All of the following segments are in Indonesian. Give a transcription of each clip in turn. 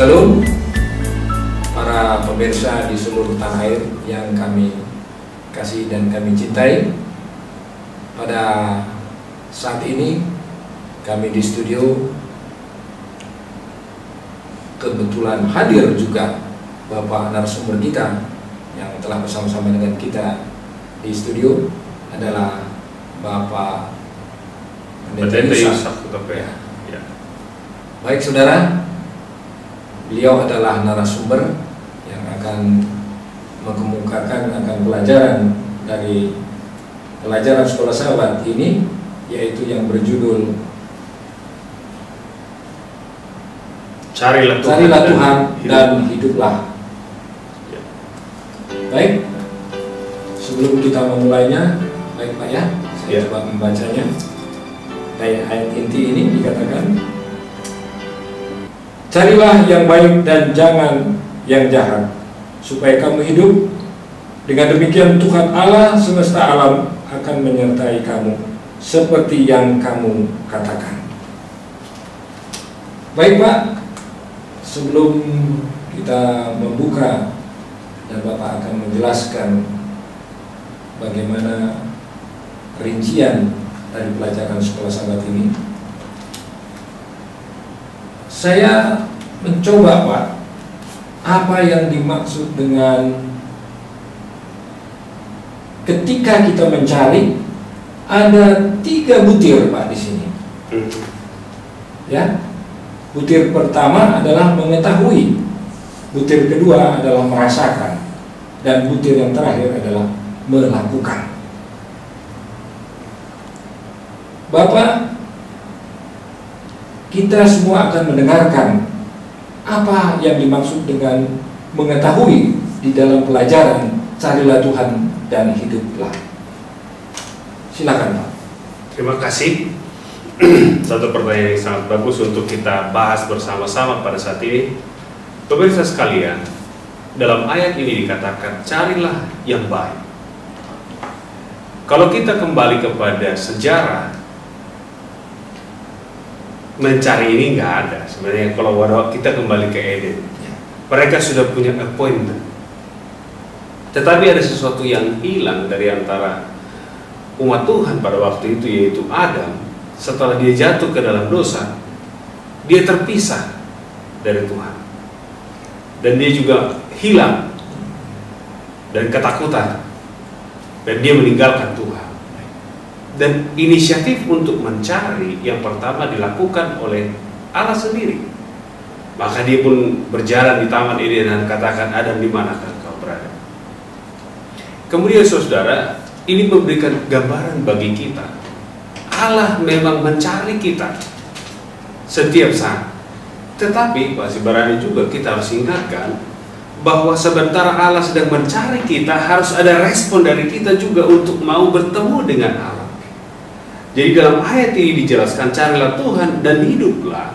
Shalom para pemirsa di seluruh tanah air yang kami kasih dan kami cintai. Pada saat ini kami di studio kebetulan hadir juga Bapak narasumber kita yang telah bersama-sama dengan kita di studio adalah Bapak Pendeta Yusak. Ya. Baik saudara, beliau adalah narasumber yang akan mengemukakan akan pelajaran dari pelajaran sekolah sahabat ini, yaitu yang berjudul Carilah Tuhan dan hiduplah. Ya. Baik, sebelum kita memulainya, baik Pak ya, saya coba membacanya. Dari ayat inti ini dikatakan, carilah yang baik dan jangan yang jahat, supaya kamu hidup. Dengan demikian Tuhan Allah semesta alam akan menyertai kamu seperti yang kamu katakan. Baik Pak, sebelum kita membuka dan Bapak akan menjelaskan bagaimana rincian dari pelajaran sekolah sahabat ini, saya mencoba Pak, apa yang dimaksud dengan ketika kita mencari. Ada 3 butir Pak di sini. Ya, butir pertama adalah mengetahui, butir kedua adalah merasakan, dan butir yang terakhir adalah melakukan. Bapak, kita semua akan mendengarkan apa yang dimaksud dengan mengetahui di dalam pelajaran carilah Tuhan dan hiduplah. Silakan Pak. Terima kasih. Satu pertanyaan yang sangat bagus untuk kita bahas bersama-sama pada saat ini. Pemirsa sekalian, dalam ayat ini dikatakan carilah yang baik. Kalau kita kembali kepada sejarah, mencari ini nggak ada sebenarnya. Kalau kita kembali ke Eden, mereka sudah punya appointment, tetapi ada sesuatu yang hilang dari antara umat Tuhan pada waktu itu, yaitu Adam. Setelah dia jatuh ke dalam dosa, dia terpisah dari Tuhan, dan dia juga hilang dan ketakutan, dan dia meninggalkan Tuhan. Dan inisiatif untuk mencari yang pertama dilakukan oleh Allah sendiri. Maka dia pun berjalan di Taman Eden dan katakan, Adam, di manakah kau berada? Kemudian saudara, ini memberikan gambaran bagi kita. Allah memang mencari kita setiap saat. Tetapi Pak Sibarani juga kita harus ingatkan bahwa sementara Allah sedang mencari kita, harus ada respon dari kita juga untuk mau bertemu dengan Allah. Jadi dalam ayat ini dijelaskan carilah Tuhan dan hiduplah.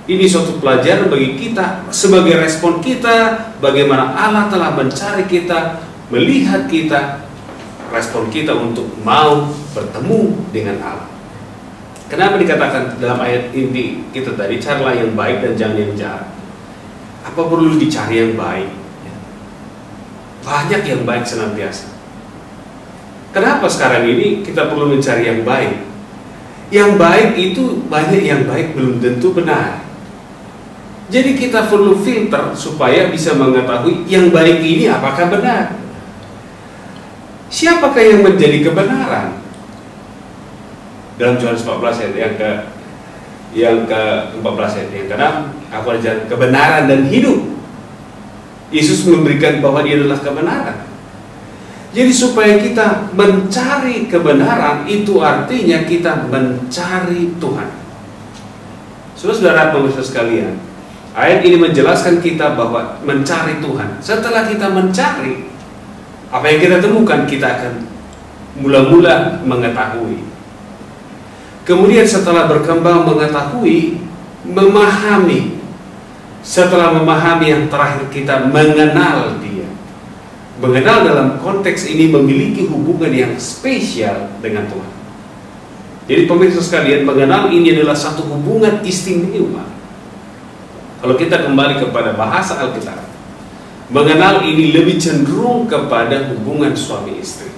Ini suatu pelajaran bagi kita sebagai respon kita, bagaimana Allah telah mencari kita, melihat kita, respon kita untuk mau bertemu dengan Allah. Kenapa dikatakan dalam ayat ini kita tadi carilah yang baik dan jangan yang jahat? Apa perlu dicari yang baik? Banyak yang baik senantiasa. Kenapa sekarang ini kita perlu mencari yang baik? Yang baik itu banyak yang baik belum tentu benar. Jadi kita perlu filter supaya bisa mengetahui yang baik ini apakah benar. Siapakah yang menjadi kebenaran? Dalam Yohanes 14 ayat yang ke-14 ayat yang ke-6, aku adalah kebenaran dan hidup. Yesus memberikan bahwa dia adalah kebenaran. Jadi supaya kita mencari kebenaran, itu artinya kita mencari Tuhan. Saudara-saudara pemirsa sekalian, ayat ini menjelaskan kita bahwa mencari Tuhan. Setelah kita mencari, apa yang kita temukan, kita akan mula-mula mengetahui. Kemudian setelah berkembang mengetahui, memahami. Setelah memahami, yang terakhir kita mengenal Dia. Mengenal dalam konteks ini memiliki hubungan yang spesial dengan Tuhan. Jadi pemirsa sekalian, mengenal ini adalah satu hubungan istimewa kalau kita kembali kepada bahasa Alkitab, mengenal ini lebih cenderung kepada hubungan suami istri.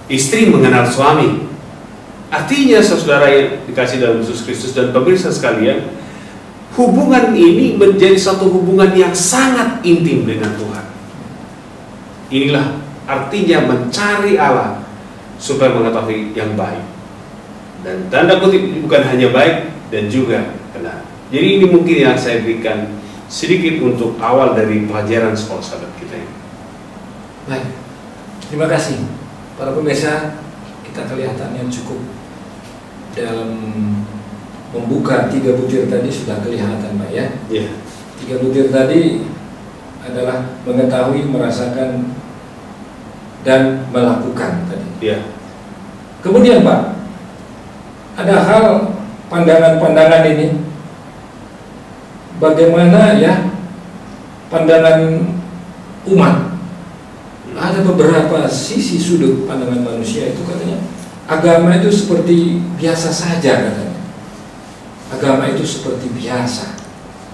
Istri mengenal suami. Artinya saudara yang dikasih dalam Yesus Kristus dan pemirsa sekalian, hubungan ini menjadi satu hubungan yang sangat intim dengan Tuhan. Inilah artinya mencari Allah supaya mengetahui yang baik. Dan tanda kutip bukan hanya baik dan juga benar. Jadi ini mungkin yang saya berikan sedikit untuk awal dari pelajaran sekolah sahabat kita ini. Baik, terima kasih. Para pemirsa, kita kelihatannya cukup dalam membuka 3 butir tadi sudah kelihatan, Pak ya. Yeah. 3 butir tadi adalah mengetahui, merasakan, dan melakukan tadi. Yeah. Kemudian Pak, ada hal pandangan-pandangan ini, bagaimana ya pandangan umat. Ada beberapa sisi sudut pandangan manusia itu katanya agama itu seperti biasa saja katanya. Agama itu seperti biasa.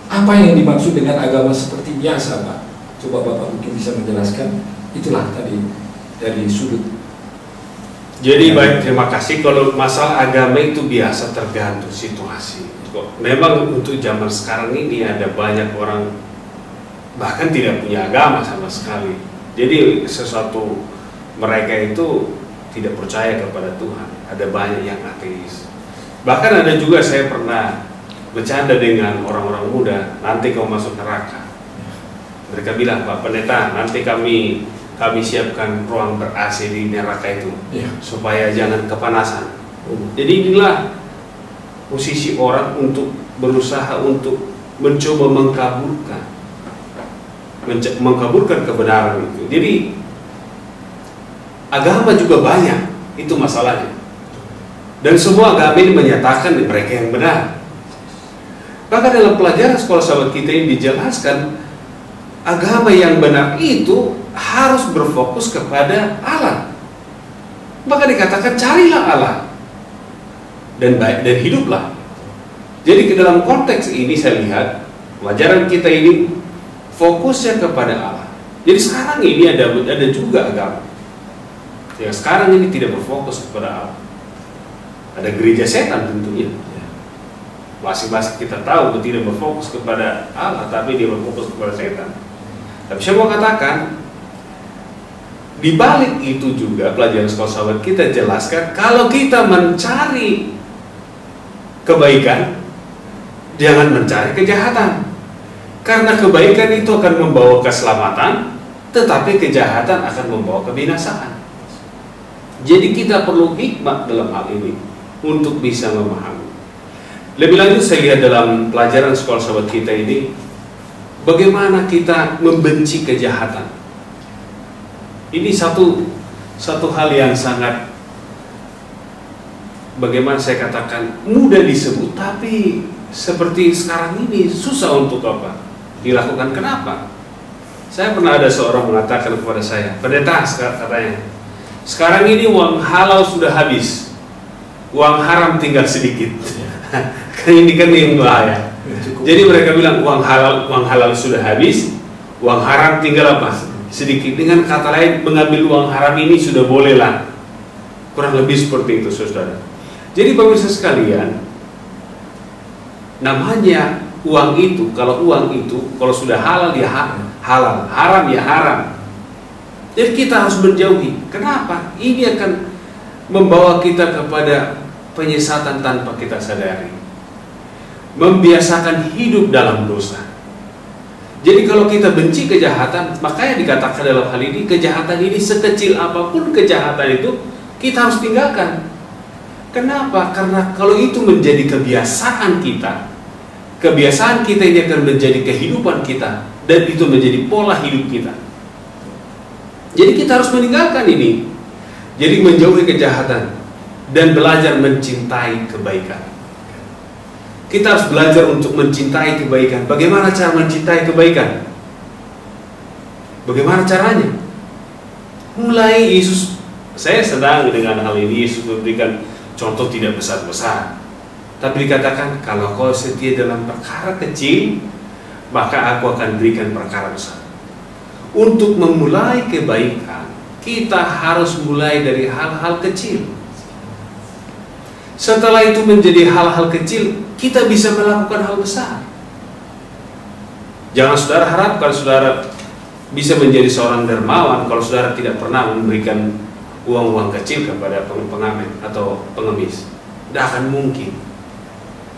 Apa yang dimaksud dengan agama seperti biasa, Pak? Coba Bapak mungkin bisa menjelaskan. Itulah tadi dari sudut. Jadi baik, terima kasih. Kalau masalah agama itu biasa tergantung situasi. Memang untuk zaman sekarang ini ada banyak orang bahkan tidak punya agama sama sekali. Jadi sesuatu mereka itu tidak percaya kepada Tuhan. Ada banyak yang ateis. Bahkan ada juga saya pernah bercanda dengan orang-orang muda, nanti kau masuk neraka. Mereka bilang, Pak Pendeta, nanti kami siapkan ruang ber-AC di neraka itu, supaya jangan kepanasan. Jadi inilah posisi orang untuk berusaha untuk mencoba mengkaburkan kebenaran itu. Jadi agama juga banyak, itu masalahnya. Dan semua agama ini menyatakan mereka yang benar. Bahkan dalam pelajaran sekolah sahabat kita ini dijelaskan agama yang benar itu harus berfokus kepada Allah. Maka dikatakan carilah Allah dan baik dan hiduplah. Jadi ke dalam konteks ini saya lihat pelajaran kita ini fokusnya kepada Allah. Jadi sekarang ini ada juga agama yang sekarang ini tidak berfokus kepada Allah. Ada gereja setan tentunya. Masing-masing kita tahu tidak berfokus kepada Allah, tapi dia berfokus kepada setan. Tapi saya mau katakan, di balik itu juga pelajaran sekolah sahabat kita jelaskan, kalau kita mencari kebaikan, jangan mencari kejahatan. Karena kebaikan itu akan membawa keselamatan, tetapi kejahatan akan membawa kebinasaan. Jadi kita perlu hikmat dalam hal ini untuk bisa memahami. Lebih lanjut saya lihat dalam pelajaran sekolah sahabat kita ini, bagaimana kita membenci kejahatan. Ini satu hal yang sangat, bagaimana saya katakan, mudah disebut, tapi seperti sekarang ini susah untuk apa dilakukan. Kenapa? Saya pernah ada seorang mengatakan kepada saya, pendeta katanya, sekarang ini uang halal sudah habis, uang haram tinggal sedikit. Ini kan yang bahaya. Jadi mereka bilang uang halal sudah habis, uang haram tinggal apa? Sedikit. Dengan kata lain, mengambil uang haram ini sudah boleh lah. Kurang lebih seperti itu, saudara. Jadi pemirsa sekalian, namanya uang itu, kalau sudah halal ya halal, haram ya haram. Jadi kita harus menjauhi. Kenapa? Ini akan membawa kita kepada penyesatan tanpa kita sadari. Membiasakan hidup dalam dosa. Jadi kalau kita benci kejahatan, makanya dikatakan dalam hal ini, kejahatan ini sekecil apapun kejahatan itu, kita harus tinggalkan. Kenapa? Karena kalau itu menjadi kebiasaan kita ini akan menjadi kehidupan kita, dan itu menjadi pola hidup kita. Jadi kita harus meninggalkan ini. Jadi menjauhi kejahatan dan belajar mencintai kebaikan. Kita harus belajar untuk mencintai kebaikan. Bagaimana cara mencintai kebaikan? Bagaimana caranya? Mulai Yesus, saya senang dengan hal ini, Yesus memberikan contoh tidak besar-besar. Tapi dikatakan, kalau kau setia dalam perkara kecil, maka aku akan berikan perkara besar. Untuk memulai kebaikan, kita harus mulai dari hal-hal kecil. Setelah itu menjadi hal-hal kecil, kita bisa melakukan hal besar. Jangan saudara harapkan saudara bisa menjadi seorang dermawan kalau saudara tidak pernah memberikan uang-uang kecil kepada pengamen atau pengemis. Tidak akan mungkin,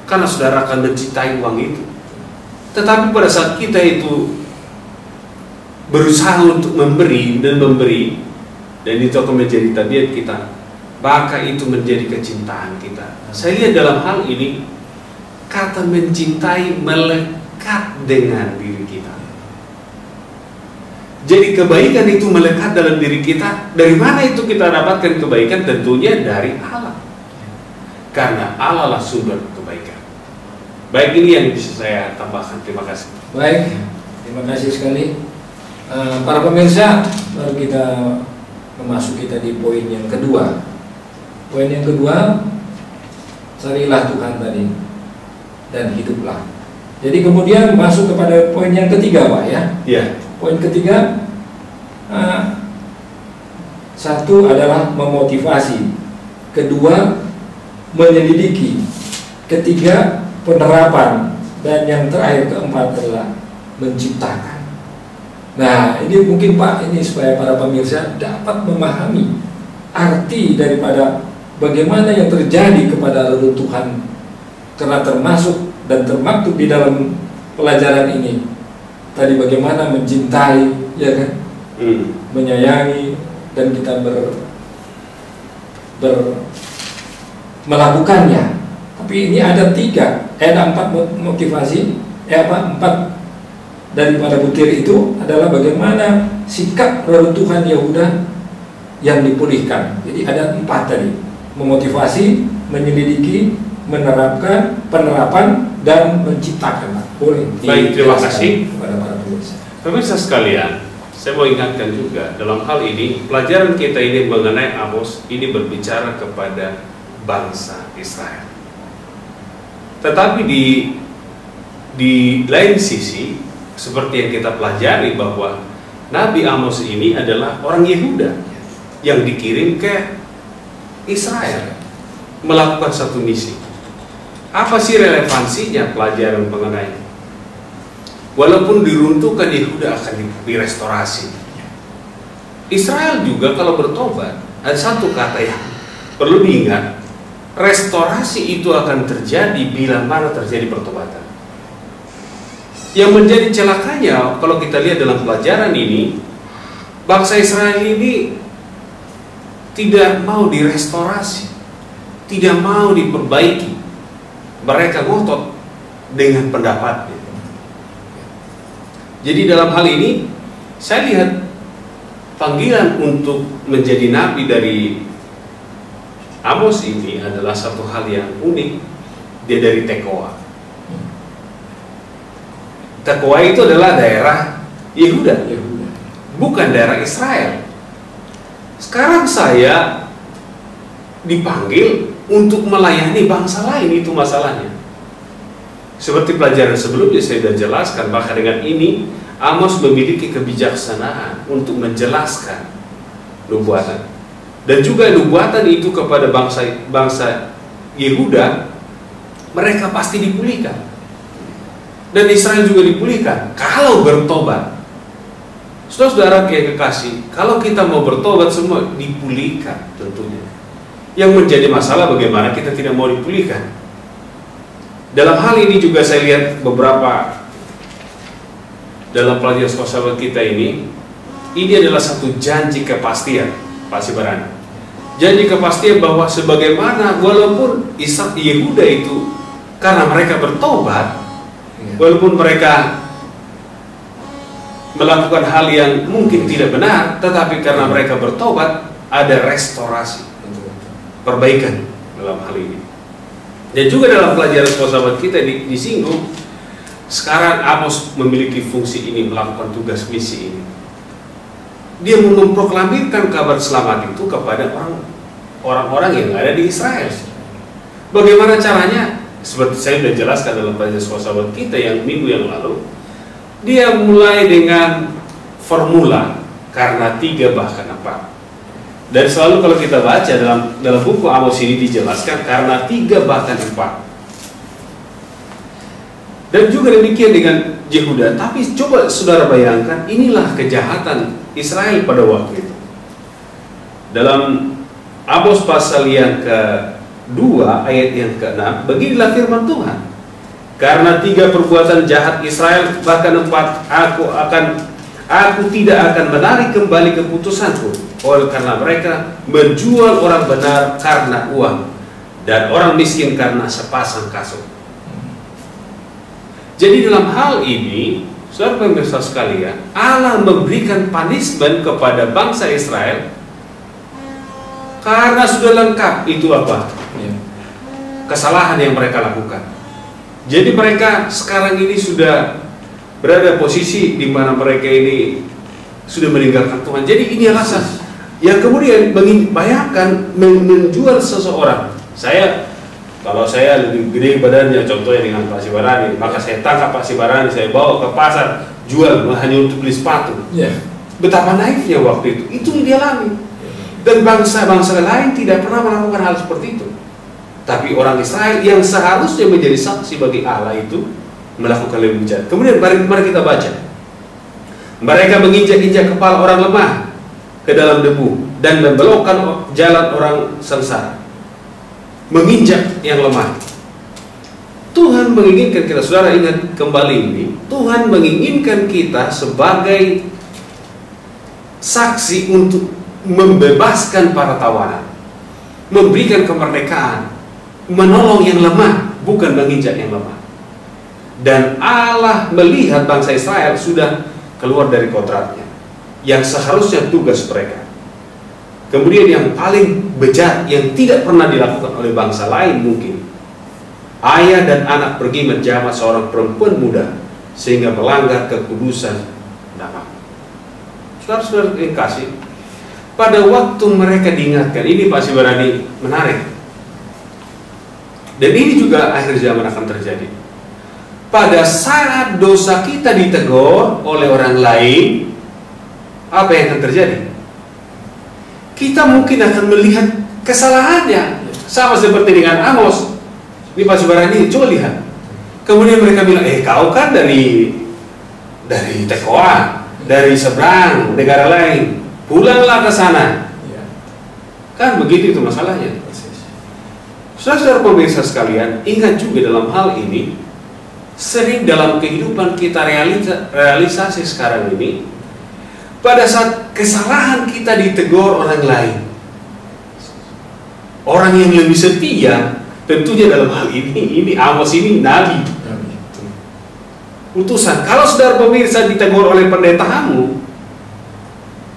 karena saudara akan mencintai uang itu. Tetapi pada saat kita itu berusaha untuk memberi, dan itu akan menjadi tabiat kita, maka itu menjadi kecintaan kita. Saya lihat dalam hal ini, kata mencintai melekat dengan diri kita. Jadi kebaikan itu melekat dalam diri kita. Dari mana itu kita dapatkan kebaikan? Tentunya dari Allah, karena Allah lah sumber kebaikan. Baik, ini yang bisa saya tambahkan. Terima kasih. Baik, terima kasih sekali. Para pemirsa, baru kita memasuki tadi poin yang kedua. Poin yang kedua, carilah Tuhan tadi dan hiduplah. Jadi kemudian masuk kepada poin yang ketiga, Pak, ya. Iya. Poin ketiga, satu adalah memotivasi, kedua menyelidiki, ketiga penerapan, dan yang terakhir keempat adalah menciptakan. Nah, ini mungkin Pak, ini supaya para pemirsa dapat memahami arti daripada bagaimana yang terjadi kepada reruntuhan, karena termasuk dan termaktub di dalam pelajaran ini tadi bagaimana mencintai, ya kan, menyayangi, dan kita melakukannya. Tapi ini ada empat motivasi, empat daripada butir itu adalah bagaimana sikap reruntuhan Yehuda yang dipulihkan. Jadi ada empat tadi: memotivasi, menyelidiki, menerapkan, penerapan, dan menciptakan. Boleh. Baik, terima kasih kepada para pemirsa. Pemirsa sekalian, saya mau ingatkan juga dalam hal ini, pelajaran kita ini mengenai Amos ini berbicara kepada bangsa Israel. Tetapi di lain sisi, seperti yang kita pelajari bahwa Nabi Amos ini adalah orang Yehuda yang dikirim ke Israel melakukan satu misi. Apa sih relevansinya pelajaran mengenai? Walaupun diruntuhkan, Yehuda akan direstorasi. Israel juga kalau bertobat, ada satu kata yang perlu diingat, restorasi itu akan terjadi bila mana terjadi pertobatan. Yang menjadi celakanya kalau kita lihat dalam pelajaran ini, bangsa Israel ini tidak mau direstorasi, tidak mau diperbaiki. Mereka ngotot dengan pendapatnya. Jadi dalam hal ini saya lihat panggilan untuk menjadi nabi dari Amos ini adalah satu hal yang unik. Dia dari Tekoa. Tekoa itu adalah daerah Yehuda, bukan daerah Israel. Sekarang saya dipanggil untuk melayani bangsa lain, itu masalahnya. Seperti pelajaran sebelumnya saya sudah jelaskan, maka dengan ini Amos memiliki kebijaksanaan untuk menjelaskan nubuatan. Dan juga nubuatan itu kepada bangsa Yehuda, mereka pasti dipulihkan. Dan Israel juga dipulihkan kalau bertobat. Saudara-saudara yang kekasih, kalau kita mau bertobat semua dipulihkan tentunya. Yang menjadi masalah bagaimana kita tidak mau dipulihkan. Dalam hal ini juga saya lihat beberapa dalam pelajaran sahabat kita ini adalah satu janji kepastian, Pak Sibarani. Janji kepastian bahwa sebagaimana walaupun Yehuda itu karena mereka bertobat, walaupun mereka melakukan hal yang mungkin tidak benar, tetapi karena mereka bertobat ada restorasi, perbaikan dalam hal ini. Dan juga dalam pelajaran sahabat kita disinggung, sekarang Amos memiliki fungsi ini, melakukan tugas misi ini. Dia memproklamirkan kabar selamat itu kepada orang-orang yang ada di Israel. Bagaimana caranya? seperti saya sudah jelaskan dalam pelajaran sahabat kita yang minggu yang lalu, dia mulai dengan formula karena 3 bahkan 4. Dan selalu kalau kita baca dalam buku Amos ini dijelaskan karena 3 bahkan 4. Dan juga demikian dengan Yehuda. Tapi coba saudara bayangkan, inilah kejahatan Israel pada waktu itu. Dalam Amos pasal yang ke-2 ayat yang ke-6, beginilah firman Tuhan. Karena 3 perbuatan jahat Israel, bahkan 4, aku tidak akan menarik kembali keputusanku. Oleh karena mereka menjual orang benar karena uang, dan orang miskin karena sepasang kasut. Jadi dalam hal ini, saudara pemirsa sekalian, Allah memberikan punishment kepada bangsa Israel karena sudah lengkap itu apa? Kesalahan yang mereka lakukan. Jadi mereka sekarang ini sudah berada posisi di mana mereka ini sudah meninggalkan Tuhan. Jadi ini alasan yang kemudian bayangkan menjual seseorang. Kalau saya lebih gede badannya, contohnya dengan Pak Sibarani, maka saya tangkap Pak Sibarani, saya bawa ke pasar, jual hanya untuk beli sepatu. Betapa naifnya waktu itu yang dialami. Dan bangsa-bangsa lain tidak pernah melakukan hal seperti itu. Tapi orang Israel yang seharusnya menjadi saksi bagi Allah itu melakukan lebih jahat. Kemudian mari kita baca. Mereka menginjak-injak kepala orang lemah ke dalam debu dan membelokkan jalan orang sengsara. Menginjak yang lemah. Tuhan menginginkan kita, saudara ingat kembali ini, Tuhan menginginkan kita sebagai saksi untuk membebaskan para tawanan, memberikan kemerdekaan, menolong yang lemah, bukan menginjak yang lemah. Dan Allah melihat bangsa Israel sudah keluar dari kodratnya, yang seharusnya tugas mereka. Kemudian yang paling bejat yang tidak pernah dilakukan oleh bangsa lain mungkin, ayah dan anak pergi menjamah seorang perempuan muda sehingga melanggar kekudusan nama. Saudara-saudara yang kasih, pada waktu mereka diingatkan, ini Pak Sibarani menarik. Dan ini juga akhir zaman akan terjadi. Pada saat dosa kita ditegur oleh orang lain, apa yang akan terjadi? Kita mungkin akan melihat kesalahannya, sama seperti dengan Amos. Ini Pak Sibarani, coba lihat. Kemudian mereka bilang, kau kan dari Tekoa, dari seberang negara lain, pulanglah ke sana. Kan begitu itu masalahnya. Saudara-saudara pemirsa sekalian, ingat juga dalam hal ini, sering dalam kehidupan kita realisasi sekarang ini, pada saat kesalahan kita ditegur orang lain, orang yang lebih setia, tentunya dalam hal ini Amos ini nabi, utusan. Kalau saudara pemirsa ditegur oleh pendetamu,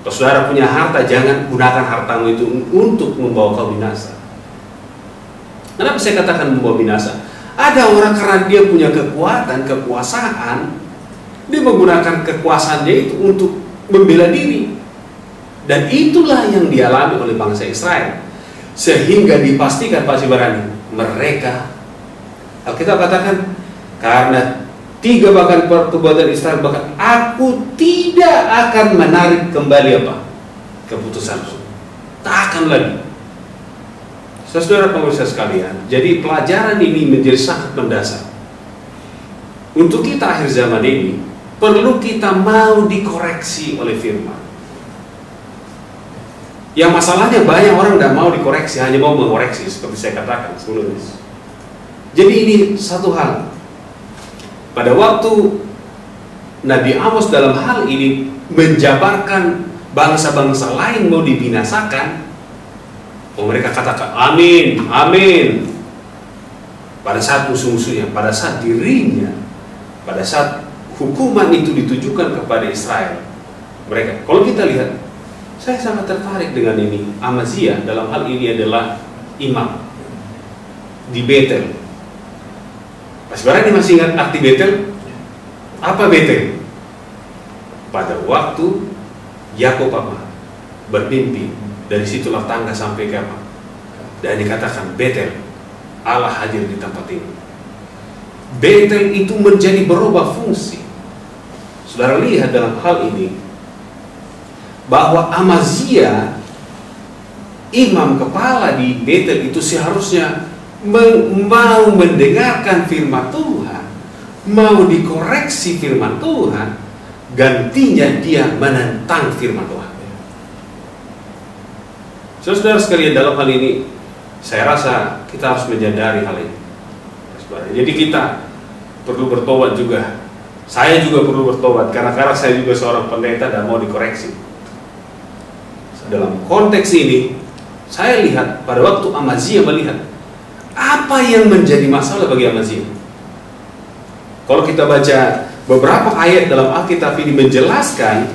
kalau saudara punya harta, jangan gunakan hartamu itu untuk membawa kau binasa. Kenapa saya katakan membawa binasa? Ada orang karena dia punya kekuatan, kekuasaan, dia menggunakan kekuasaannya itu untuk membela diri. Dan itulah yang dialami oleh bangsa Israel. Sehingga dipastikan Pak Sibarani, mereka, kita katakan, karena 3 bahkan perbuatan Israel, bahkan aku tidak akan menarik kembali apa? Keputusanku. Tak akan lagi. Saudara pemirsa sekalian, jadi pelajaran ini menjadi sangat mendasar. Untuk kita akhir zaman ini, perlu kita mau dikoreksi oleh firman. Yang masalahnya banyak orang tidak mau dikoreksi, hanya mau mengoreksi, seperti saya katakan sebelumnya. Jadi ini satu hal. Pada waktu Nabi Amos dalam hal ini menjabarkan bangsa-bangsa lain mau dibinasakan, mereka katakan amin, amin. Pada saat musuh-musuhnya, pada saat dirinya, pada saat hukuman itu ditujukan kepada Israel, mereka, kalau kita lihat, saya sangat tertarik dengan ini. Amazia dalam hal ini adalah imam di Betel. Pas barang masih ingat arti Betel? Apa Betel? Pada waktu Yakub bermimpi, dari situlah tangga sampai ke apa? Dan dikatakan Betel, Allah hadir di tempat ini. Betel itu menjadi berubah fungsi. Saudara lihat dalam hal ini bahwa Amazia, imam kepala di Betel itu seharusnya mau mendengarkan firman Tuhan, mau dikoreksi firman Tuhan, gantinya dia menentang firman Tuhan. Saudara sekalian, dalam hal ini saya rasa kita harus menyadari hal ini. Jadi kita perlu bertobat juga. Saya juga perlu bertobat karena saya juga seorang pendeta dan mau dikoreksi. Dalam konteks ini, saya lihat pada waktu Amazia melihat apa yang menjadi masalah bagi Amazia. Kalau kita baca beberapa ayat dalam Alkitab ini menjelaskan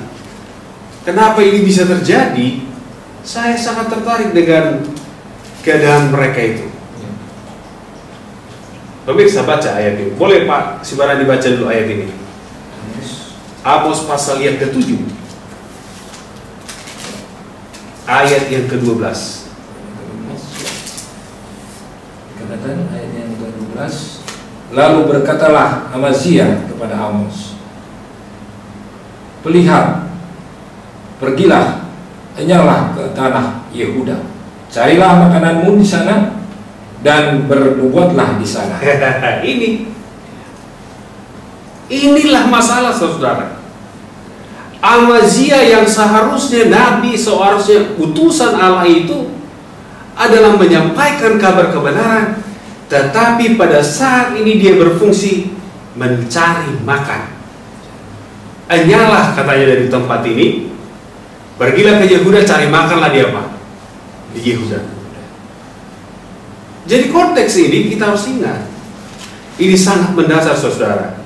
kenapa ini bisa terjadi, saya sangat tertarik dengan keadaan mereka itu. Pemirsa, baca ayat ini. Boleh Pak Sibarani baca dulu ayat ini. Amos pasal yang ke-7, ayat yang ke-12. Dikatakan ayat yang ke-12, lalu berkatalah Amazia kepada Amos, "Lihat, pergilah, enyalah ke tanah Yehuda, carilah makananmu di sana dan bernubuatlah di sana." Inilah masalah, saudara. Amazia yang seharusnya nabi, seharusnya utusan Allah itu adalah menyampaikan kabar kebenaran, tetapi pada saat ini dia berfungsi mencari makan. Enyalah, katanya dari tempat ini, pergilah ke Yehuda, cari makanlah di apa? Di Yehuda. Jadi konteks ini kita harus ingat, ini sangat mendasar, saudara.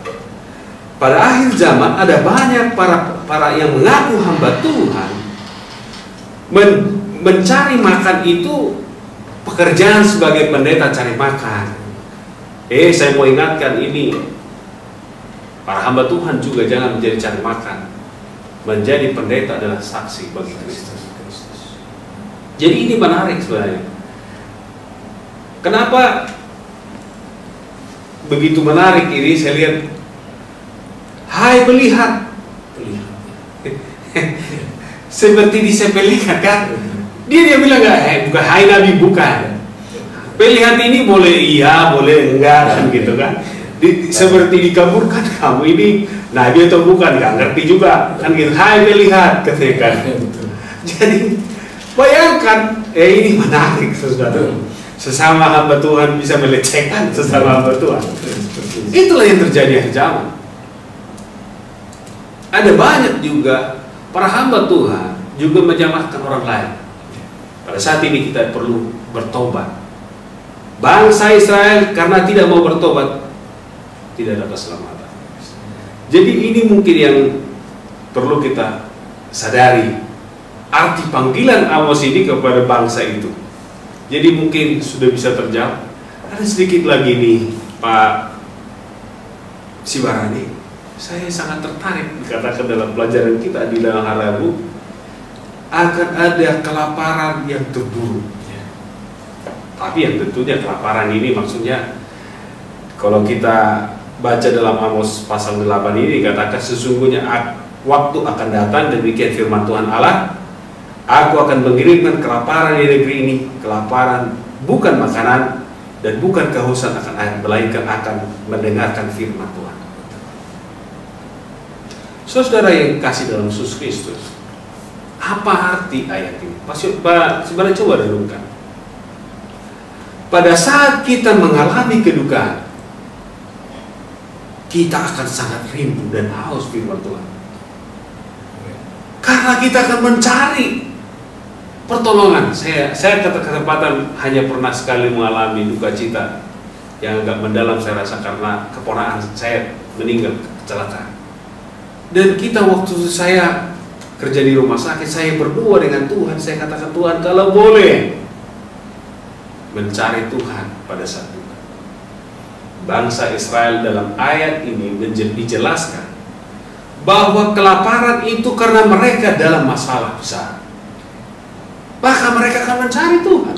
Pada akhir zaman ada banyak para yang mengaku hamba Tuhan mencari makan itu pekerjaan sebagai pendeta, cari makan. Saya mau ingatkan ini, para hamba Tuhan juga jangan menjadi cari makan. Menjadi pendeta adalah saksi bagi Kristus. Jadi ini menarik sebenarnya. Kenapa begitu menarik ini? Saya lihat, hai pelihat, seperti disepelekan kan? Dia bilang nggak, bukan hai nabi, bukan. Pelihat ini boleh iya, boleh enggak kan gitu kan? Seperti dikaburkan, kamu ini nabi atau bukan, nggak ngerti juga kan gitu. Hai pelihat, katanya. Jadi bayangkan, ini menarik, saudara. Sesama hamba Tuhan bisa melecehkan sesama hamba Tuhan. Itulah yang terjadi akhir zaman. Ada banyak juga para hamba Tuhan juga menyalahkan orang lain. Pada saat ini kita perlu bertobat. Bangsa Israel karena tidak mau bertobat tidak dapat keselamatan. Jadi ini mungkin yang perlu kita sadari, arti panggilan Amos ini kepada bangsa itu. Jadi mungkin sudah bisa terjawab. Ada sedikit lagi nih Pak Sibarani, saya sangat tertarik dikatakan dalam pelajaran kita di dalam hari Rabu akan ada kelaparan yang terburuk. Tapi yang tentunya kelaparan ini maksudnya kalau kita baca dalam Amos pasal 8 ini dikatakan sesungguhnya waktu akan datang, demikian firman Tuhan Allah, aku akan mengirimkan kelaparan di negeri ini, kelaparan bukan makanan dan bukan kehausan akan air, melainkan akan mendengarkan firman Tuhan. Saudara yang kasih dalam Yesus Kristus, apa arti ayat ini? Pak sebenarnya coba renungkan. Pada saat kita mengalami kedukaan, kita akan sangat rindu dan haus firman Tuhan. Karena kita akan mencari pertolongan. Saya kesempatan hanya pernah sekali mengalami duka cita yang agak mendalam saya rasa karena keponakan saya meninggal kecelakaan. Dan kita waktu saya kerja di rumah sakit, saya berdoa dengan Tuhan, saya katakan Tuhan kalau boleh mencari Tuhan pada saat duka. Bangsa Israel dalam ayat ini dijelaskan bahwa kelaparan itu karena mereka dalam masalah besar. Maka mereka akan mencari Tuhan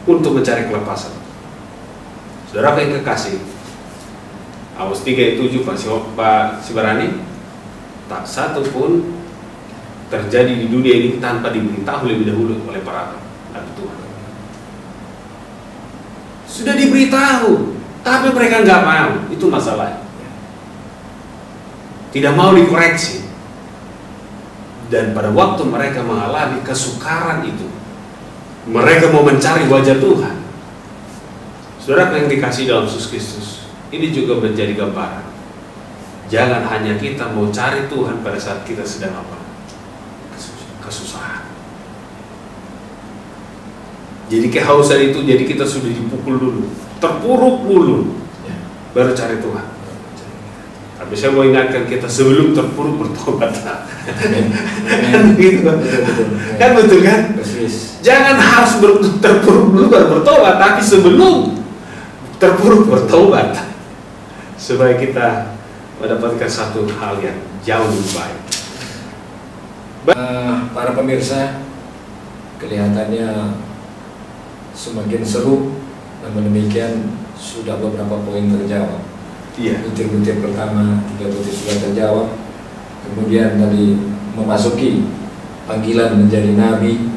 untuk mencari kelepasan. Saudara yang kekasih, Amos 3:7 Pak Sibarani, tak satu pun terjadi di dunia ini tanpa diberitahu lebih dahulu oleh para nabi Tuhan. Sudah diberitahu, tapi mereka nggak mau. Itu masalahnya. Tidak mau dikoreksi. Dan pada waktu mereka mengalami kesukaran itu, mereka mau mencari wajah Tuhan. Saudara yang dikasih dalam Yesus Kristus, ini juga menjadi gambaran. Jangan hanya kita mau cari Tuhan pada saat kita sedang apa? Kesusahan. Jadi kehausan itu, jadi kita sudah dipukul dulu, terpuruk dulu, baru cari Tuhan. Tapi saya mau ingatkan kita sebelum terpuruk bertobat. Kan begitu kan? Kan betul kan? Jangan harus terpuruk dulu baru bertobat, tapi sebelum terpuruk bertobat, supaya kita mendapatkan satu hal yang jauh lebih baik. Para pemirsa, kelihatannya semakin seru, namun demikian sudah beberapa poin terjawab. Iya. Butir-butir pertama 3 butir sudah terjawab. Kemudian tadi memasuki panggilan menjadi nabi.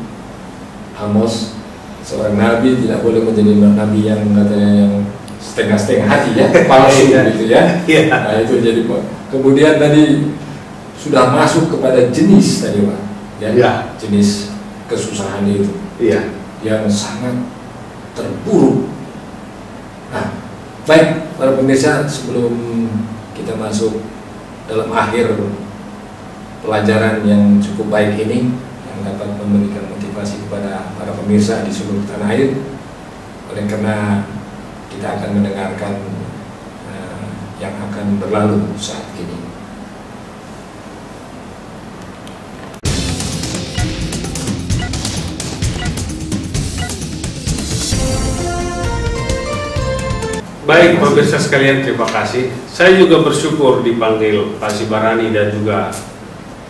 Amos, seorang nabi tidak boleh menjadi nabi yang katanya yang setengah-setengah hati ya, palsu gitu ya. Nah itu jadi kemudian tadi sudah masuk kepada jenis tadi Pak, ya. Jenis kesusahan itu, yang sangat terpuruk. Nah, baik para pemirsa, sebelum kita masuk dalam akhir pelajaran yang cukup baik ini, yang dapat memberikan motivasi kepada para pemirsa di seluruh tanah air, oleh karena kita akan mendengarkan yang akan berlalu saat ini. Baik pemirsa sekalian, terima kasih. Saya juga bersyukur dipanggil Pak Sibarani dan juga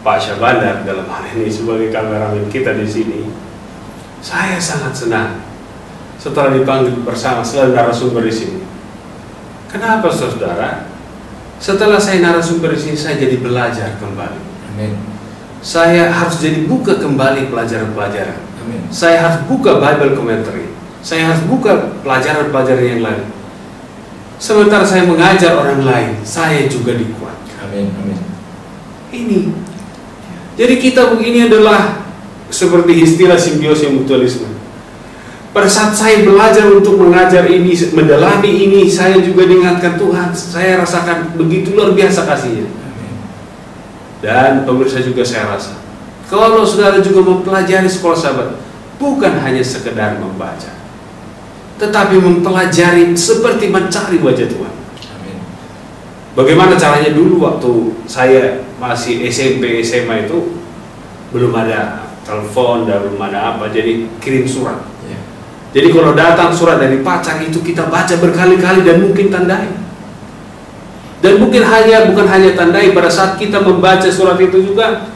Pak Syahbandar dalam hal ini sebagai kameramen kita di sini. Saya sangat senang setelah dipanggil bersama selain narasumber di sini. Kenapa saudara? Setelah saya narasumber di sini, saya jadi belajar kembali. Amin. Saya harus jadi buka kembali pelajaran-pelajaran. Amin. Saya harus buka Bible commentary. Saya harus buka pelajaran-pelajaran yang lain. Sementara saya mengajar orang lain, saya juga dikuatkan. Amin. Amin. Ini. Jadi kita begini adalah seperti istilah simbiosis mutualisme. Pada saat saya belajar untuk mengajar ini, mendalami ini, saya juga diingatkan Tuhan. Saya rasakan begitu luar biasa kasihnya. Dan pemirsa juga saya rasa, kalau saudara juga mempelajari sekolah sahabat, bukan hanya sekedar membaca, tetapi mempelajari seperti mencari wajah Tuhan. Amin. Bagaimana caranya? Dulu waktu saya masih SMP, SMA itu belum ada telepon dan belum ada apa, jadi kirim surat. Jadi kalau datang surat dari pacar itu kita baca berkali-kali dan mungkin tandai. Dan bukan hanya tandai, pada saat kita membaca surat itu juga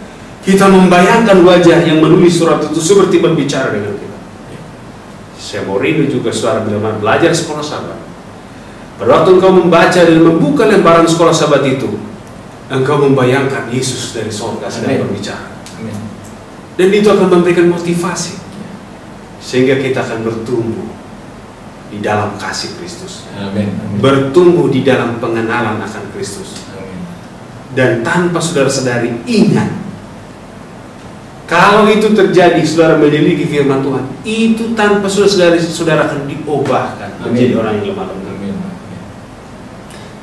kita membayangkan wajah yang menulis surat itu seperti berbicara dengan kita. Saya mau rindu juga saudara bila belajar sekolah sahabat. Pada waktu engkau membaca dan membuka lembaran sekolah sahabat itu, engkau membayangkan Yesus dari surga sedang berbicara. Amin. Dan itu akan memberikan motivasi, sehingga kita akan bertumbuh di dalam kasih Kristus. Amin. Amin. Bertumbuh di dalam pengenalan akan Kristus. Amin. Dan tanpa saudara-saudari ingat, kalau itu terjadi, saudara memiliki firman Tuhan, itu tanpa saudara akan diubahkan menjadi orang yang lemah lembut. Amin.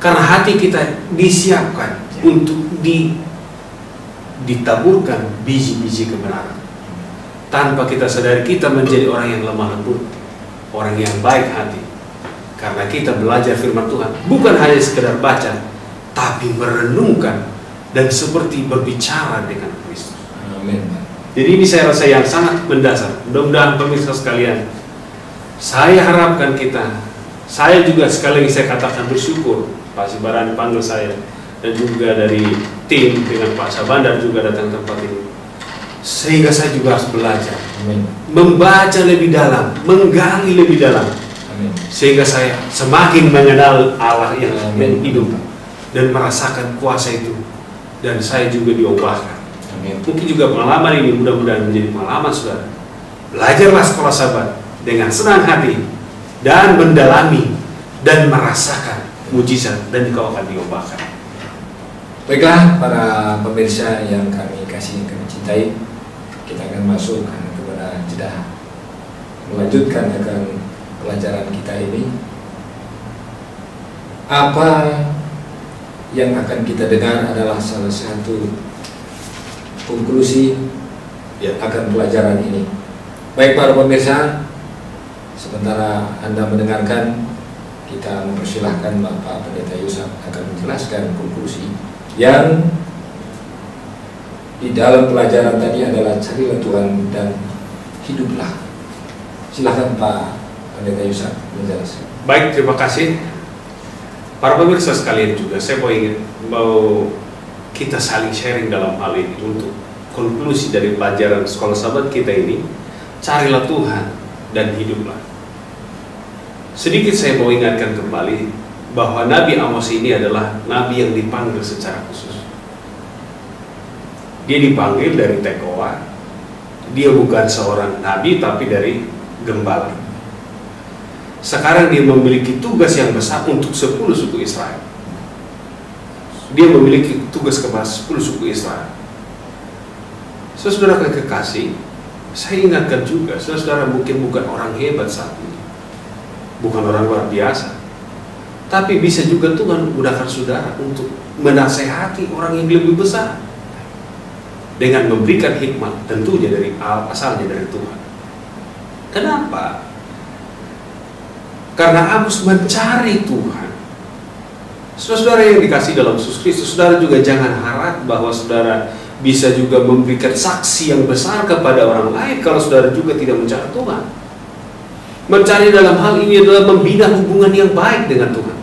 Karena hati kita disiapkan untuk ditaburkan biji-biji kebenaran. Tanpa kita sadari, kita menjadi orang yang lemah lembut, orang yang baik hati. Karena kita belajar firman Tuhan, bukan hanya sekedar baca, tapi merenungkan dan seperti berbicara dengan Kristus. Amin. Jadi ini saya rasa yang sangat mendasar. Mudah-mudahan pemirsa sekalian, saya harapkan kita, saya juga sekali lagi saya katakan bersyukur Pak Sibarani panggil saya, dan juga dari tim dengan Pak Syahbandar juga datang ke tempat ini, sehingga saya juga harus belajar. Amin. Membaca lebih dalam, menggali lebih dalam. Amin. Sehingga saya semakin mengenal Allah yang hidup dan merasakan kuasa itu, dan saya juga diubahkan. Mungkin juga pengalaman ini mudah-mudahan menjadi pengalaman saudara. Belajarlah sekolah Sabat dengan senang hati dan mendalami dan merasakan mujizat, dan kau akan diubahkan. Baiklah para pemirsa yang kami kasih, kami cintai, kita akan masuk kepada jeda, melanjutkan akan pelajaran kita ini. Apa yang akan kita dengar adalah salah satu konklusi akan pelajaran ini. Baik para pemirsa, sementara Anda mendengarkan, kita mempersilahkan Bapak Pendeta Yusuf akan menjelaskan konklusi yang di dalam pelajaran tadi adalah carilah Tuhan dan hiduplah. Silakan Pak Pendeta Yusuf menjelaskan. Baik, terima kasih. Para pemirsa sekalian juga, saya mau kita saling sharing dalam hal ini untuk konklusi dari pelajaran sekolah Sabat kita ini. Carilah Tuhan dan hiduplah. Sedikit saya mau ingatkan kembali bahwa Nabi Amos ini adalah nabi yang dipanggil secara khusus. Dia dipanggil dari Tekoa. Dia bukan seorang nabi tapi dari gembala. Sekarang dia memiliki tugas yang besar untuk 10 suku Israel. Dia memiliki tugas kepada 10 suku Israel. Saudara kekasih, saya ingatkan juga, saudara mungkin bukan orang hebat saat ini, bukan orang luar biasa, tapi bisa juga Tuhan mudahkan saudara untuk menasehati orang yang lebih besar dengan memberikan hikmat, tentunya dari asalnya dari Tuhan. Kenapa? Karena Amos mencari Tuhan. Saudara yang dikasih dalam Yesus Kristus, saudara juga jangan harap bahwa saudara bisa juga memberikan saksi yang besar kepada orang lain kalau saudara juga tidak mencari Tuhan. Mencari dalam hal ini adalah membina hubungan yang baik dengan Tuhan,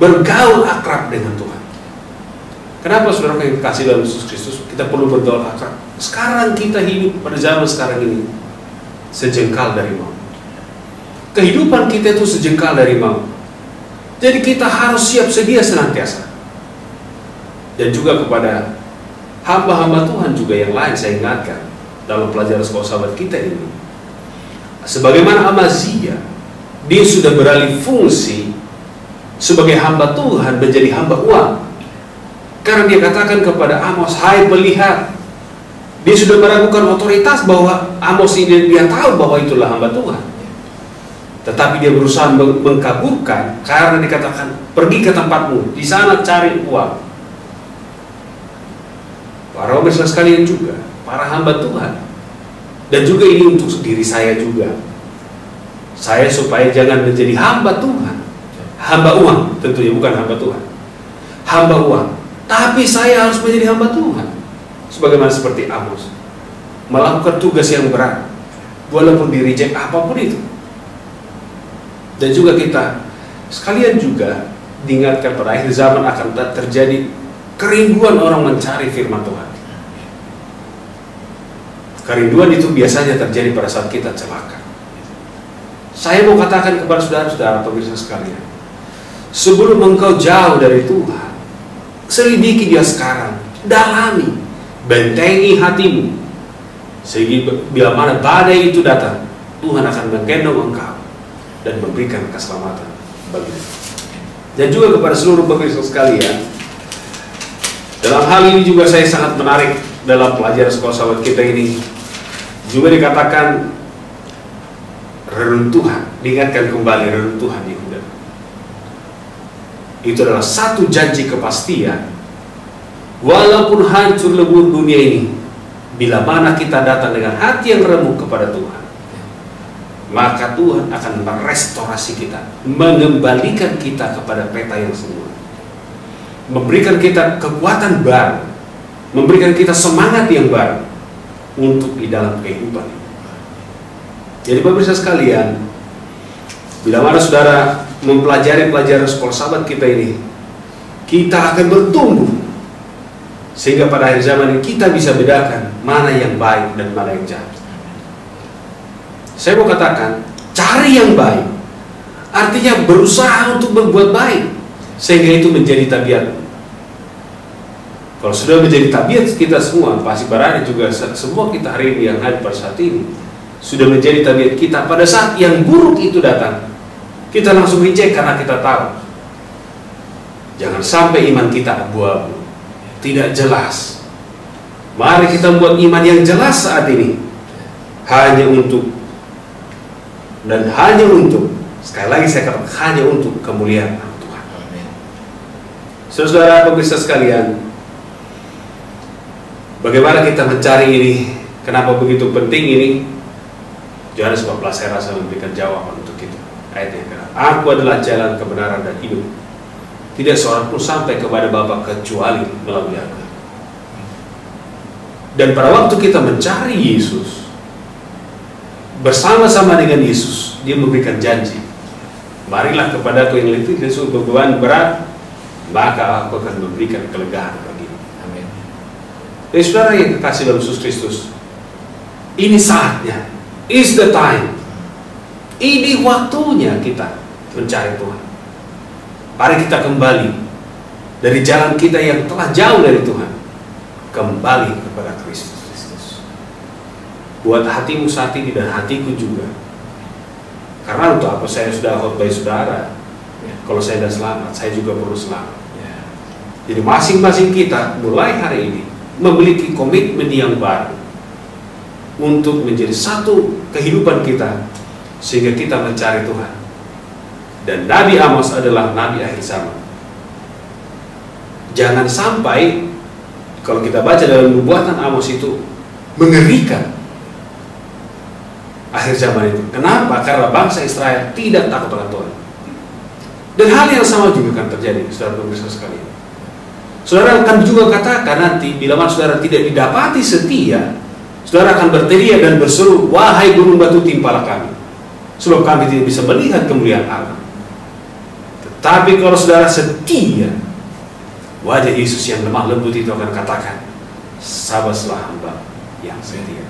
bergaul akrab dengan Tuhan. Kenapa saudara yang dikasih dalam Yesus Kristus kita perlu bergaul akrab? Sekarang kita hidup pada zaman sekarang ini sejengkal dari maut. Kehidupan kita itu sejengkal dari maut. Jadi kita harus siap sedia senantiasa. Dan juga kepada hamba-hamba Tuhan juga yang lain saya ingatkan dalam pelajaran sekolah Sabat kita ini. Sebagaimana Amazia, dia sudah beralih fungsi sebagai hamba Tuhan menjadi hamba uang. Karena dia katakan kepada Amos, hai pelihat. Dia sudah meragukan otoritas bahwa Amos ini, dia tahu bahwa itulah hamba Tuhan. Tetapi dia berusaha mengkaburkan karena dikatakan pergi ke tempatmu, di sana cari uang. Para pemirsa sekalian juga, para hamba Tuhan, dan juga ini untuk diri saya juga. Saya supaya jangan menjadi hamba Tuhan, hamba uang, tentunya bukan hamba Tuhan, hamba uang. Tapi saya harus menjadi hamba Tuhan, sebagaimana seperti Amos, melakukan tugas yang berat, walaupun di reject apapun itu. Dan juga kita sekalian juga diingatkan pada akhir zaman akan terjadi kerinduan orang mencari firman Tuhan. Kerinduan itu biasanya terjadi pada saat kita celaka. Saya mau katakan kepada saudara-saudara pemirsa sekalian, sebelum engkau jauh dari Tuhan, selidiki dia sekarang, dalami, bentengi hatimu, sehingga bila mana badai itu datang, Tuhan akan menggendong engkau dan memberikan keselamatan bagimu. Dan juga kepada seluruh pemirsa sekalian, dalam hal ini juga saya sangat menarik dalam pelajaran sekolah Sabat kita ini juga dikatakan reruntuhan, diingatkan kembali reruntuhan Yehuda. Itu adalah satu janji kepastian, walaupun hancur lebur dunia ini, bila mana kita datang dengan hati yang remuk kepada Tuhan, maka Tuhan akan merestorasi kita, mengembalikan kita kepada peta yang semula, memberikan kita kekuatan baru, memberikan kita semangat yang baru untuk di dalam kehidupan ini. Jadi pemirsa sekalian, bila mana saudara mempelajari pelajaran sekolah Sabat kita ini, kita akan bertumbuh sehingga pada akhir zaman ini kita bisa bedakan mana yang baik dan mana yang jahat. Saya mau katakan, cari yang baik, Artinya berusaha untuk berbuat baik, sehingga itu menjadi tabiat. Kalau sudah menjadi tabiat kita semua, pasti berarti juga semua kita hari ini yang hadir pada saat ini sudah menjadi tabiat kita. Pada saat yang buruk itu datang, kita langsung reject karena kita tahu jangan sampai iman kita abu-abu, tidak jelas. Mari kita buat iman yang jelas saat ini, hanya untuk dan hanya untuk, sekali lagi saya katakan, hanya untuk kemuliaan Tuhan. Saudara pemirsa sekalian, bagaimana kita mencari ini? Kenapa begitu penting ini? Yohanes 14 saya rasa memberikan jawaban untuk kita. Ayat yang kedua, aku adalah jalan, kebenaran, dan hidup. Tidak seorang pun sampai kepada Bapa kecuali melalui aku. Dan pada waktu kita mencari Yesus, bersama-sama dengan Yesus, Dia memberikan janji, marilah kepadaku yang letih dan beban berat, maka aku akan memberikan kelegaan bagimu. Amin. Jadi saudara yang kekasih dalam Yesus Kristus, ini saatnya, is the time. Ini waktunya kita mencari Tuhan. Mari kita kembali dari jalan kita yang telah jauh dari Tuhan, kembali kepada Kristus. Buat hatimu saat ini dan hatiku juga. Karena untuk apa saya sudah khotbah saudara? Kalau saya sudah selamat, saya juga perlu selamat. Jadi masing-masing kita mulai hari ini memiliki komitmen yang baru untuk menjadi satu kehidupan kita, sehingga kita mencari Tuhan. Dan Nabi Amos adalah Nabi akhir zaman. Jangan sampai, kalau kita baca dalam nubuatan Amos itu, mengerikan akhir zaman itu. Kenapa? Karena bangsa Israel tidak takut akan Tuhan. Dan hal yang sama juga akan terjadi, saudara pemirsa sekalian. Saudara akan juga katakan nanti, bila mana saudara tidak didapati setia, saudara akan berteriak dan berseru, wahai gunung batu timpalah kami, sebab kami tidak bisa melihat kemuliaan Allah. Tetapi kalau saudara setia, wajah Yesus yang lemah lembut itu akan katakan, sabarlah hamba yang setia.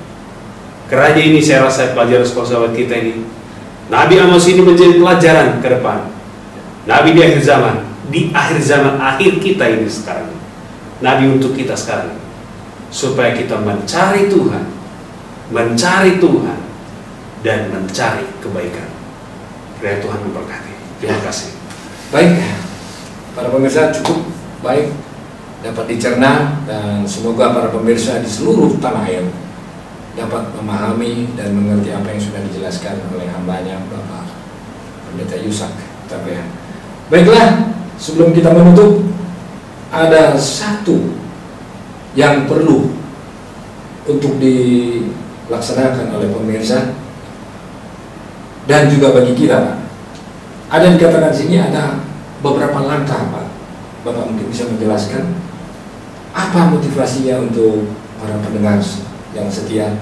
Kerana ini saya rasa pelajaran sekolah kita ini, Nabi Amos ini menjadi pelajaran ke depan. Nabi di akhir zaman akhir kita ini sekarang, Nabi untuk kita sekarang, supaya kita mencari Tuhan, dan mencari kebaikan. Kiranya Tuhan memberkati. Terima kasih. Baik, para pemirsa, cukup baik dapat dicerna, dan semoga para pemirsa di seluruh tanah air dapat memahami dan mengerti apa yang sudah dijelaskan oleh hambanya Bapak Pendeta Yusak. Baiklah, sebelum kita menutup, ada satu yang perlu untuk dilaksanakan oleh pemirsa dan juga bagi kita, Pak. Ada yang dikatakan sini ada beberapa langkah, Pak. Bapak mungkin bisa menjelaskan apa motivasinya untuk para pendengar yang setia,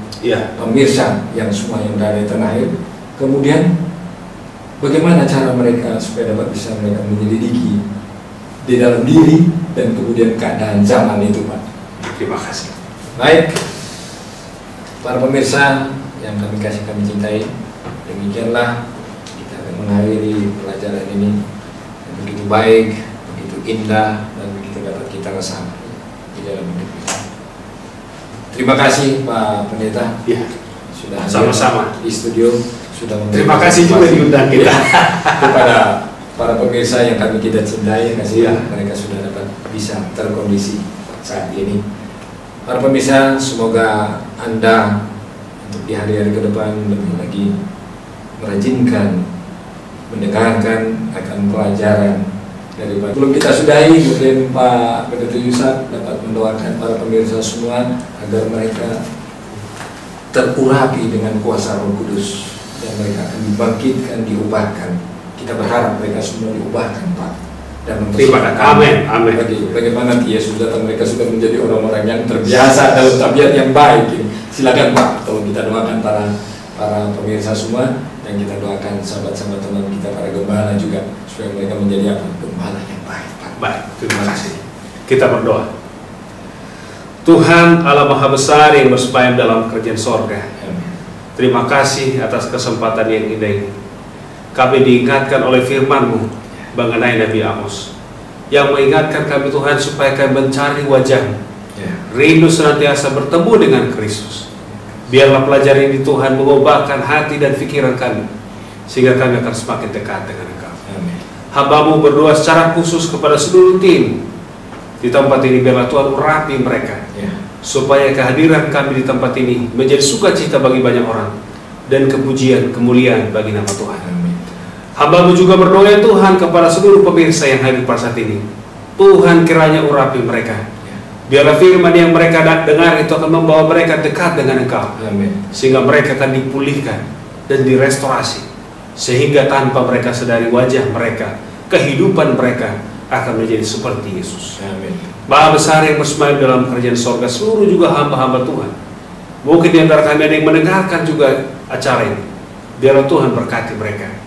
pemirsa yang semua yang berada di tanah air. Kemudian bagaimana cara mereka supaya dapat bisa mereka menyelidiki di dalam diri dan kemudian keadaan zaman itu, Pak. Terima kasih. Baik, para pemirsa yang kami kasih, kami cintai, demikianlah kita akan mengakhiri pelajaran ini yang begitu baik, begitu indah, dan begitu dapat kita rasakan di dalam hidup kita. Terima kasih Pak Pendeta, sudah sama-sama di studio, sudah terima kasih juga diundang kita kepada para pemirsa yang kita cintai. Mereka sudah dapat bisa terkondisi saat ini. Para pemirsa, semoga Anda untuk di hari-hari ke depan lebih lagi merajinkan mendengarkan akan pelajaran daripada. Belum kita sudahi, mungkin Pak Pendeta Yusak dapat mendoakan para pemirsa semua agar mereka terurapi dengan kuasa Roh Kudus dan mereka akan dibangkitkan, diubahkan. Kita berharap mereka semua diubahkan, Pak, dan amin. Bagaimana Yesus datang, mereka sudah menjadi orang-orang yang terbiasa dalam tabiat yang baik. Silakan Pak, tolong kita doakan para pemirsa semua, dan kita doakan sahabat-sahabat teman kita, para gembala juga, supaya mereka menjadi apa? Gembala yang baik, Pak. Baik, terima kasih. Kita berdoa. Tuhan Allah Maha Besar yang bersemayam dalam kerajaan sorga, terima kasih atas kesempatan yang indah ini. kami diingatkan oleh firman-Mu mengenai Nabi Amos, yang mengingatkan kami Tuhan supaya kami mencari wajah-Mu, rindu senantiasa bertemu dengan Kristus. Biarlah pelajaran ini Tuhan mengubahkan hati dan pikiran kami, sehingga kami akan semakin dekat dengan Engkau. Hamba-Mu berdoa secara khusus kepada seluruh tim di tempat ini, biarlah Tuhan urapi mereka, supaya kehadiran kami di tempat ini menjadi sukacita bagi banyak orang dan kepujian, kemuliaan bagi nama Tuhan. Hamba-Mu juga berdoa ya Tuhan kepada seluruh pemirsa yang hadir pada saat ini. Tuhan kiranya urapi mereka. Biarlah firman yang mereka dengar itu akan membawa mereka dekat dengan Engkau. Sehingga mereka akan dipulihkan dan direstorasi. Sehingga tanpa mereka sadari wajah mereka, kehidupan mereka akan menjadi seperti Yesus. Bapa besar yang bersemayam dalam kerajaan sorga, seluruh juga hamba-hamba Tuhan. Mungkin di antara kami ada yang mendengarkan juga acara ini. Biarlah Tuhan berkati mereka.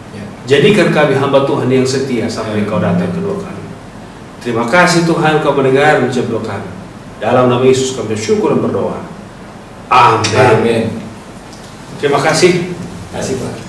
Jadikan kami hamba Tuhan yang setia sampai Engkau datang kedua kali. Terima kasih Tuhan, Kau mendengar ucap doa kami. Dalam nama Yesus kami bersyukur dan berdoa. Amin. Amin. Terima kasih. Kasih Pak.